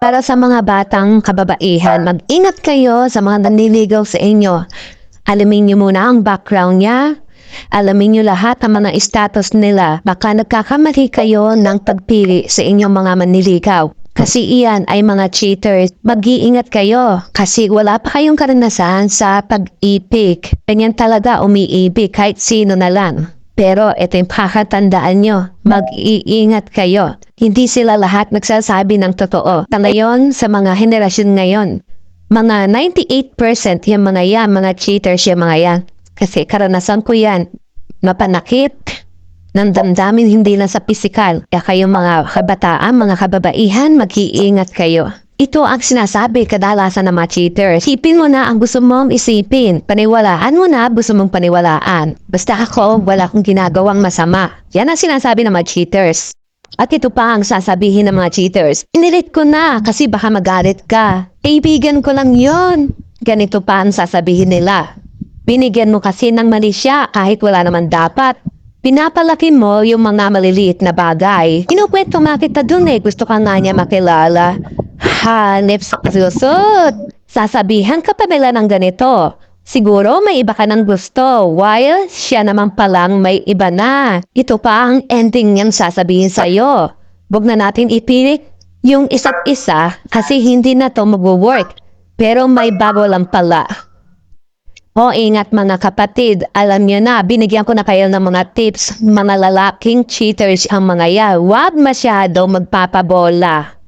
Para sa mga batang kababaihan, mag-ingat kayo sa mga nanliligaw sa inyo. Alamin niyo muna ang background niya. Alamin niyo lahat ng mga status nila. Baka nagkakamali kayo ng pagpili sa inyong mga manliligaw. Kasi iyan ay mga cheaters. Mag-iingat kayo kasi wala pa kayong karanasan sa pag-ibig. Ganyan talaga umiibig kahit sino na lang. Pero ito yung pakatandaan nyo, mag-iingat kayo. Hindi sila lahat nagsasabi ng totoo. Ngayon, sa mga henerasyon ngayon, mga 98% yung mga yan, mga cheaters yung mga yan. Kasi karanasan ko yan, mapanakit ng damdamin hindi lang sa pisikal. Kaya kayong mga kabataan, mga kababaihan, mag-iingat kayo. Ito ang sinasabi kadalasan ng mga cheaters. Isipin mo na ang gusto mong isipin. Paniwalaan mo na gusto mong paniwalaan. Basta ako, wala akong ginagawang masama. Yan ang sinasabi ng mga cheaters. At ito pa ang sasabihin ng mga cheaters. Inilit ko na kasi baka magalit ka. Kaibigan ko lang yon. Ganito pa ang sasabihin nila. Binigyan mo kasi ng mali siya kahit wala naman dapat. Pinapalaki mo yung mga maliliit na bagay. Kinukwento nga kita dun gusto ka nga niya makilala. Hanip sa kasusot. Sasabihan ka pa nila ng ganito. Siguro may iba ka ng gusto, while siya naman palang may iba na. Ito pa ang ending niyang sasabihin sa'yo. Huwag na natin ipilit yung isa't isa kasi hindi na to mag-work. Pero may bago lang pala. O ingat mga kapatid, alam niyo na, binigyan ko na kayo ng mga tips. Mga lalaking cheaters ang mga yan. Huwag masyado magpapabola.